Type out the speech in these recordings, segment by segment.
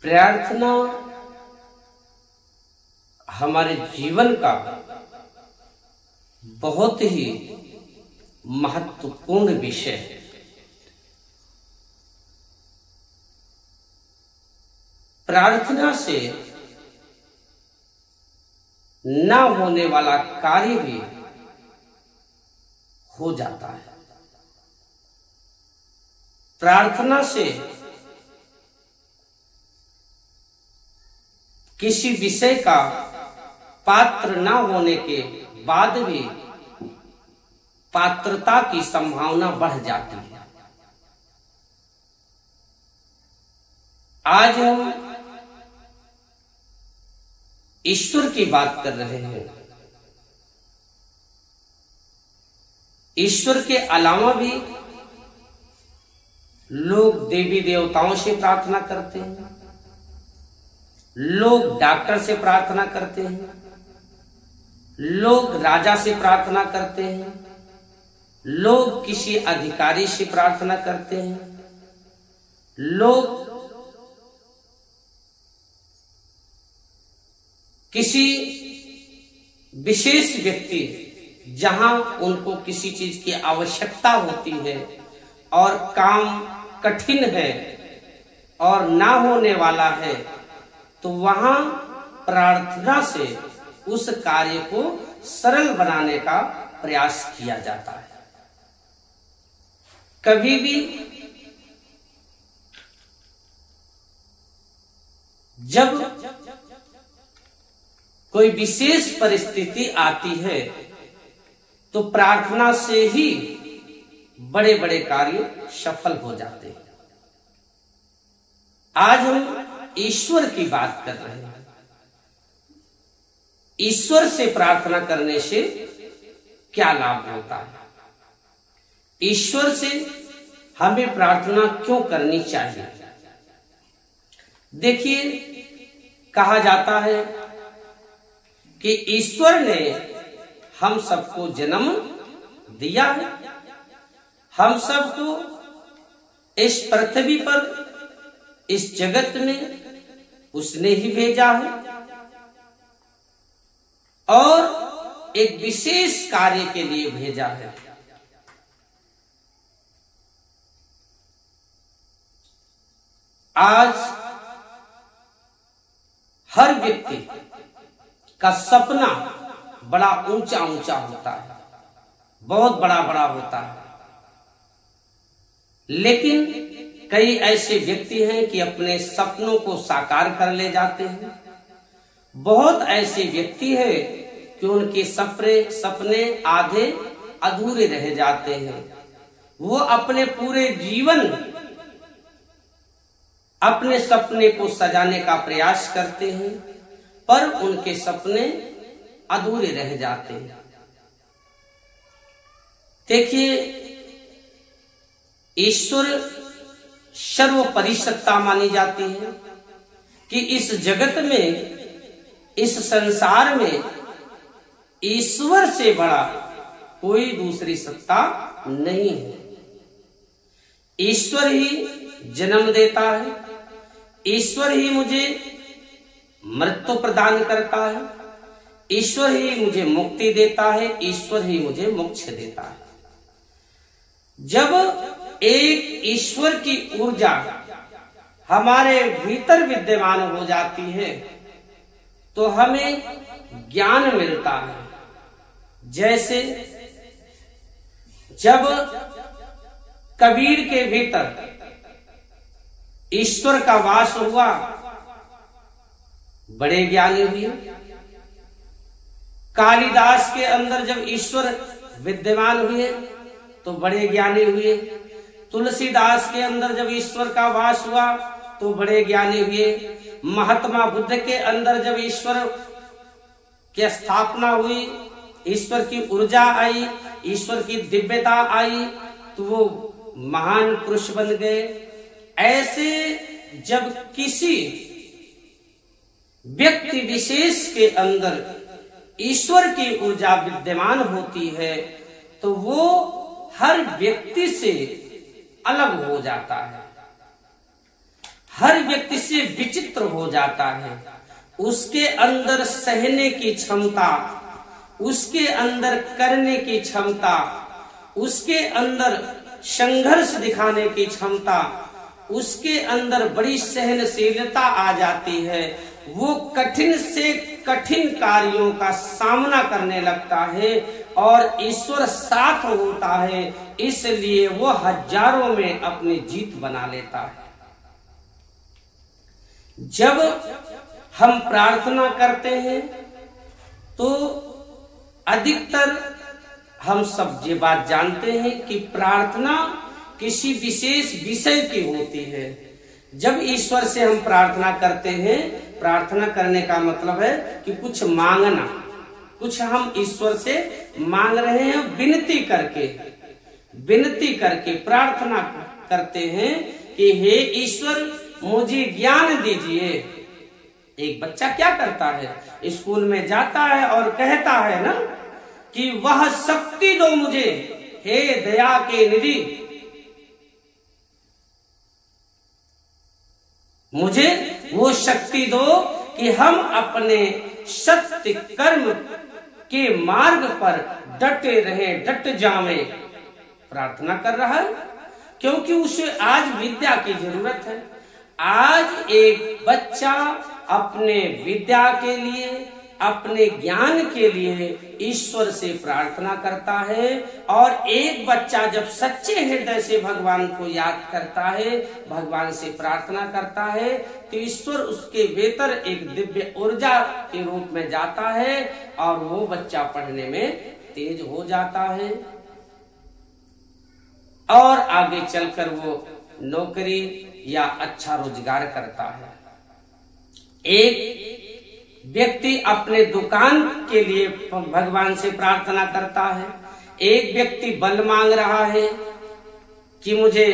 प्रार्थना हमारे जीवन का बहुत ही महत्वपूर्ण विषय है। प्रार्थना से ना होने वाला कार्य भी हो जाता है। प्रार्थना से किसी विषय का पात्र ना होने के बाद भी पात्रता की संभावना बढ़ जाती है। आज हम ईश्वर की बात कर रहे हैं। ईश्वर के अलावा भी लोग देवी देवताओं से प्रार्थना करते हैं, लोग डॉक्टर से प्रार्थना करते हैं, लोग राजा से प्रार्थना करते हैं, लोग किसी अधिकारी से प्रार्थना करते हैं, लोग किसी विशेष व्यक्ति जहां उनको किसी चीज की आवश्यकता होती है और काम कठिन है और ना होने वाला है, तो वहां प्रार्थना से उस कार्य को सरल बनाने का प्रयास किया जाता है। कभी भी जब कोई विशेष परिस्थिति आती है तो प्रार्थना से ही बड़े बड़े कार्य सफल हो जाते हैं। आज हम ईश्वर की बात कर रहे हैं। ईश्वर से प्रार्थना करने से क्या लाभ होता है? ईश्वर से हमें प्रार्थना क्यों करनी चाहिए? देखिए, कहा जाता है कि ईश्वर ने हम सबको जन्म दिया है, हम सबको इस पृथ्वी पर, इस जगत में उसने ही भेजा है और एक विशेष कार्य के लिए भेजा है। आज हर व्यक्ति का सपना बड़ा ऊंचा ऊंचा होता है, बहुत बड़ा बड़ा होता है, लेकिन कई ऐसे व्यक्ति हैं कि अपने सपनों को साकार कर ले जाते हैं। बहुत ऐसे व्यक्ति हैं कि उनके सपने आधे अधूरे रह जाते हैं। वो अपने पूरे जीवन अपने सपने को सजाने का प्रयास करते हैं, पर उनके सपने अधूरे रह जाते हैं। देखिए, ईश्वर सर्वोपरि सत्ता मानी जाती है कि इस जगत में, इस संसार में ईश्वर से बड़ा कोई दूसरी सत्ता नहीं है। ईश्वर ही जन्म देता है, ईश्वर ही मुझे मृत्यु प्रदान करता है, ईश्वर ही मुझे मुक्ति देता है, ईश्वर ही मुझे मोक्ष देता है। जब एक ईश्वर की ऊर्जा हमारे भीतर विद्यमान हो जाती है तो हमें ज्ञान मिलता है। जैसे जब कबीर के भीतर ईश्वर का वास हुआ, बड़े ज्ञानी हुए। कालिदास के अंदर जब ईश्वर विद्यमान हुए तो बड़े ज्ञानी हुए। तुलसीदास के अंदर जब ईश्वर का वास हुआ तो बड़े ज्ञानी हुए। महात्मा बुद्ध के अंदर जब ईश्वर की स्थापना हुई, ईश्वर की ऊर्जा आई, ईश्वर की दिव्यता आई, तो वो महान पुरुष बन गए। ऐसे जब किसी व्यक्ति विशेष के अंदर ईश्वर की ऊर्जा विद्यमान होती है तो वो हर व्यक्ति से अलग हो जाता है। हर व्यक्ति से विचित्र हो जाता है। उसके अंदर सहने की क्षमता, उसके अंदर करने की क्षमता, उसके अंदर संघर्ष दिखाने की क्षमता, उसके अंदर बड़ी सहनशीलता आ जाती है। वो कठिन से कठिन कार्यों का सामना करने लगता है और ईश्वर साथ होता है, इसलिए वो हजारों में अपनी जीत बना लेता है। जब हम प्रार्थना करते हैं तो अधिकतर हम सब ये बात जानते हैं कि प्रार्थना किसी विशेष विषय की होती है। जब ईश्वर से हम प्रार्थना करते हैं, प्रार्थना करने का मतलब है कि कुछ मांगना, कुछ हम ईश्वर से मांग रहे हैं, विनती करके प्रार्थना करते हैं कि हे ईश्वर मुझे ज्ञान दीजिए। एक बच्चा क्या करता है, स्कूल में जाता है और कहता है ना कि वह शक्ति दो मुझे, हे दया के निधि, मुझे वो शक्ति दो कि हम अपने सत्य कर्म के मार्ग पर डटे रहें, डट जावें। प्रार्थना कर रहा है क्योंकि उसे आज विद्या की जरूरत है। आज एक बच्चा अपने विद्या के लिए, अपने ज्ञान के लिए ईश्वर से प्रार्थना करता है। और एक बच्चा जब सच्चे हृदय से भगवान को याद करता है, भगवान से प्रार्थना करता है, तो ईश्वर उसके भीतर एक दिव्य ऊर्जा के रूप में जाता है और वो बच्चा पढ़ने में तेज हो जाता है और आगे चलकर वो नौकरी या अच्छा रोजगार करता है। एक व्यक्ति अपने दुकान के लिए भगवान से प्रार्थना करता है। एक व्यक्ति बल मांग रहा है कि मुझे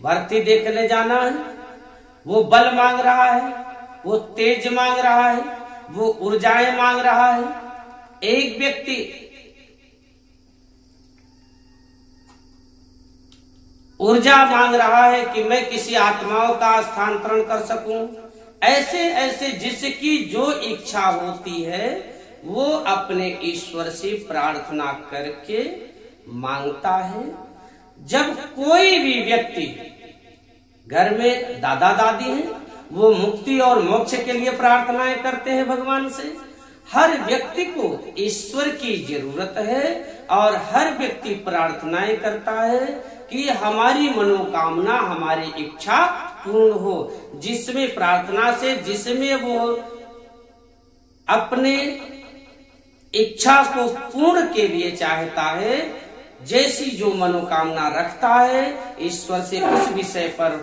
भर्ती देखने जाना है, वो बल मांग रहा है, वो तेज मांग रहा है, वो ऊर्जाएं मांग रहा है। एक व्यक्ति ऊर्जा मांग रहा है कि मैं किसी आत्माओं का स्थानांतरण कर सकूं। ऐसे ऐसे जिसकी जो इच्छा होती है वो अपने ईश्वर से प्रार्थना करके मांगता है। जब कोई भी व्यक्ति, घर में दादा दादी हैं, वो मुक्ति और मोक्ष के लिए प्रार्थनाएं करते हैं भगवान से। हर व्यक्ति को ईश्वर की जरूरत है और हर व्यक्ति प्रार्थनाएं करता है कि हमारी मनोकामना, हमारी इच्छा पूर्ण हो। जिसमें प्रार्थना से, जिसमें वो अपने इच्छा को पूर्ण के लिए चाहता है, जैसी जो मनोकामना रखता है, ईश्वर से उस विषय पर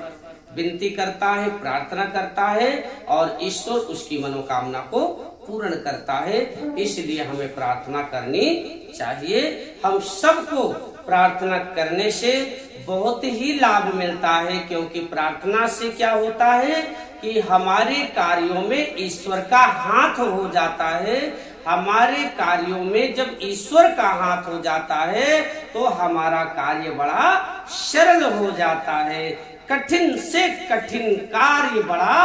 विनती करता है, प्रार्थना करता है और ईश्वर उसकी मनोकामना को पूर्ण करता है। इसलिए हमें प्रार्थना करनी चाहिए। हम सबको प्रार्थना करने से बहुत ही लाभ मिलता है, क्योंकि प्रार्थना से क्या होता है कि हमारे कार्यों में ईश्वर का हाथ हो जाता है। हमारे कार्यों में जब ईश्वर का हाथ हो जाता है तो हमारा कार्य बड़ा सरल हो जाता है। कठिन से कठिन कार्य बड़ा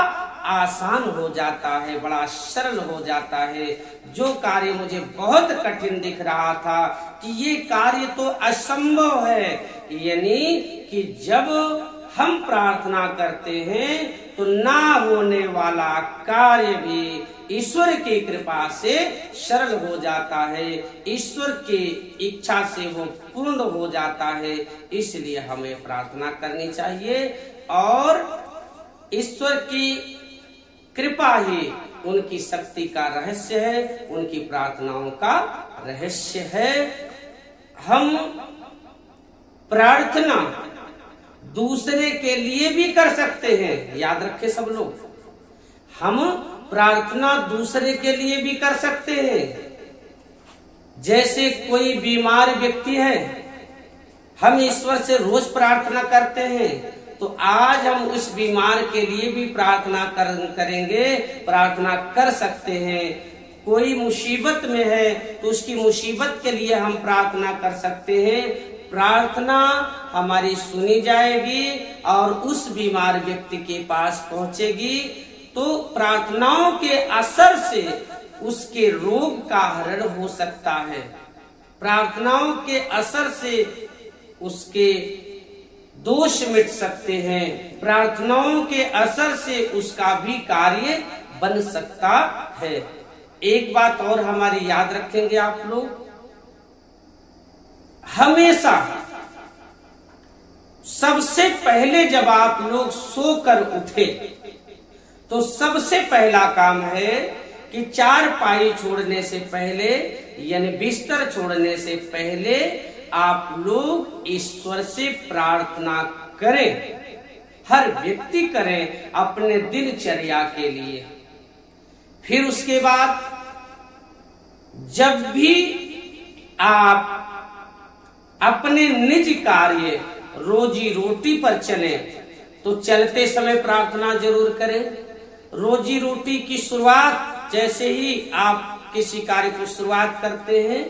आसान हो जाता है, बड़ा सरल हो जाता है। जो कार्य मुझे बहुत कठिन दिख रहा था कि ये कार्य तो असंभव है, यानी कि जब हम प्रार्थना करते हैं तो ना होने वाला कार्य भी ईश्वर की कृपा से सरल हो जाता है, ईश्वर की इच्छा से वो पूर्ण हो जाता है। इसलिए हमें प्रार्थना करनी चाहिए और ईश्वर की कृपा ही उनकी शक्ति का रहस्य है, उनकी प्रार्थनाओं का रहस्य है। हम प्रार्थना दूसरे के लिए भी कर सकते हैं, याद रखें सब लोग। हम प्रार्थना दूसरे के लिए भी कर सकते हैं। जैसे कोई बीमार व्यक्ति है, हम ईश्वर से रोज प्रार्थना करते हैं, तो आज हम उस बीमार के लिए भी प्रार्थना करेंगे, प्रार्थना कर सकते हैं। कोई मुसीबत में है तो उसकी मुसीबत के लिए हम प्रार्थना कर सकते हैं। प्रार्थना हमारी सुनी जाएगी और उस बीमार व्यक्ति के पास पहुंचेगी। तो प्रार्थनाओं के असर से उसके रोग का हरण हो सकता है। प्रार्थनाओं के असर से उसके दोष मिट सकते हैं। प्रार्थनाओं के असर से उसका भी कार्य बन सकता है। एक बात और हमारी याद रखेंगे आप लोग, हमेशा सबसे पहले जब आप लोग सोकर उठे तो सबसे पहला काम है कि चारपाई छोड़ने से पहले यानी बिस्तर छोड़ने से पहले आप लोग ईश्वर से प्रार्थना करें। हर व्यक्ति करें अपने दिनचर्या के लिए। फिर उसके बाद जब भी आप अपने निज कार्य रोजी रोटी पर चले तो चलते समय प्रार्थना जरूर करें। रोजी रोटी की शुरुआत जैसे ही आप किसी कार्य को शुरुआत करते हैं,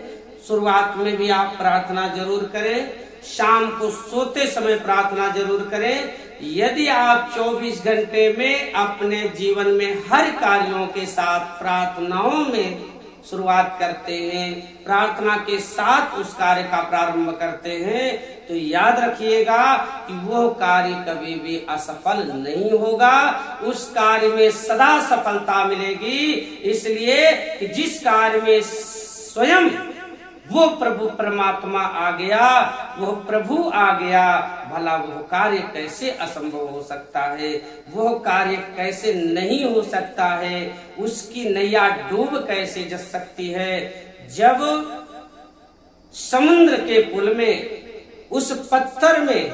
शुरुआत में भी आप प्रार्थना जरूर करें। शाम को सोते समय प्रार्थना जरूर करें। यदि आप 24 घंटे में अपने जीवन में हर कार्यों के साथ प्रार्थनाओं में शुरुआत करते हैं, प्रार्थना के साथ उस कार्य का प्रारंभ करते हैं, तो याद रखिएगा कि वो कार्य कभी भी असफल नहीं होगा। उस कार्य में सदा सफलता मिलेगी। इसलिए कि जिस कार्य में स्वयं वो प्रभु परमात्मा आ गया, वो प्रभु आ गया, भला वो कार्य कैसे असंभव हो सकता है, वो कार्य कैसे नहीं हो सकता है, उसकी नैया डूब कैसे जा सकती है। जब समुद्र के पुल में उस पत्थर में,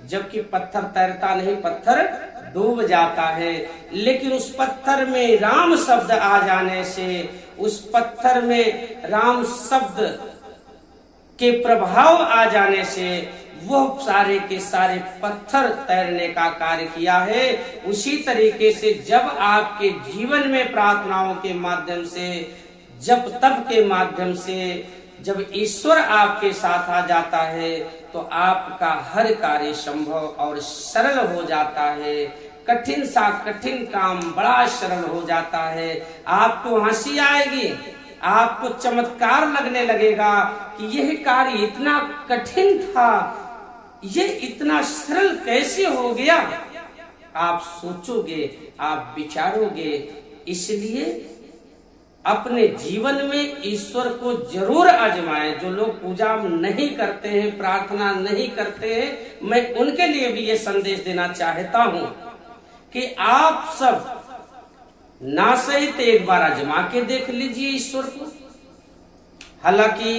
जबकि पत्थर तैरता नहीं, पत्थर डूब जाता है, लेकिन उस पत्थर में राम शब्द आ जाने से, उस पत्थर में राम शब्द के प्रभाव आ जाने से वो सारे के सारे पत्थर तैरने का कार्य किया है। उसी तरीके से जब आपके जीवन में प्रार्थनाओं के माध्यम से, जप तप के माध्यम से जब ईश्वर आपके साथ आ जाता है तो आपका हर कार्य संभव और सरल हो जाता है। कठिन सा कठिन काम बड़ा सरल हो जाता है। आपको हंसी आएगी, आपको चमत्कार लगने लगेगा कि यह कार्य इतना कठिन था, ये इतना सरल कैसे हो गया। आप सोचोगे, आप विचारोगे। इसलिए अपने जीवन में ईश्वर को जरूर आजमाएं। जो लोग पूजा नहीं करते हैं, प्रार्थना नहीं करते हैं, मैं उनके लिए भी ये संदेश देना चाहता हूं कि आप सब ना सही तो एक बार आजमा के देख लीजिए ईश्वर को। हालांकि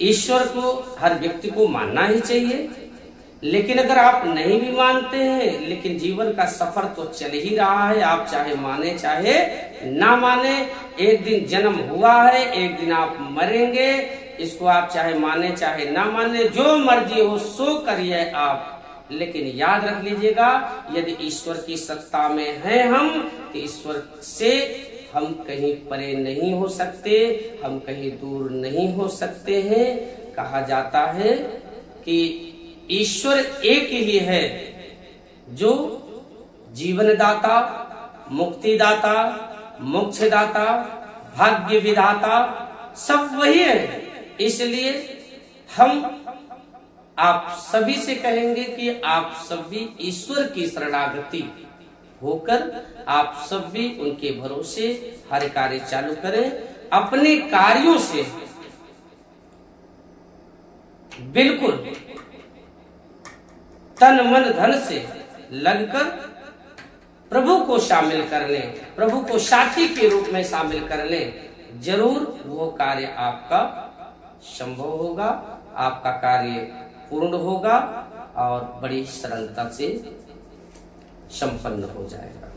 ईश्वर को हर व्यक्ति को मानना ही चाहिए, लेकिन अगर आप नहीं भी मानते हैं, लेकिन जीवन का सफर तो चल ही रहा है। आप चाहे माने चाहे ना माने, एक दिन जन्म हुआ है, एक दिन आप मरेंगे। इसको आप चाहे माने चाहे ना माने, जो मर्जी हो सो करिए आप। लेकिन याद रख लीजिएगा, यदि ईश्वर की सत्ता में हैं हम, तो ईश्वर से हम कहीं परे नहीं हो सकते, हम कहीं दूर नहीं हो सकते हैं। कहा जाता है कि ईश्वर एक ही है जो जीवनदाता, मुक्तिदाता, मोक्षदाता, भाग्य विधाता, सब वही है। इसलिए हम आप सभी से कहेंगे कि आप सभी ईश्वर की शरणागति होकर आप सभी उनके भरोसे हर कार्य चालू करें। अपने कार्यों से बिल्कुल तन मन धन से लगकर प्रभु को शामिल कर लें, प्रभु को साथी के रूप में शामिल कर लें। जरूर वो कार्य आपका संभव होगा, आपका कार्य पूर्ण होगा और बड़ी सरलता से संपन्न हो जाएगा।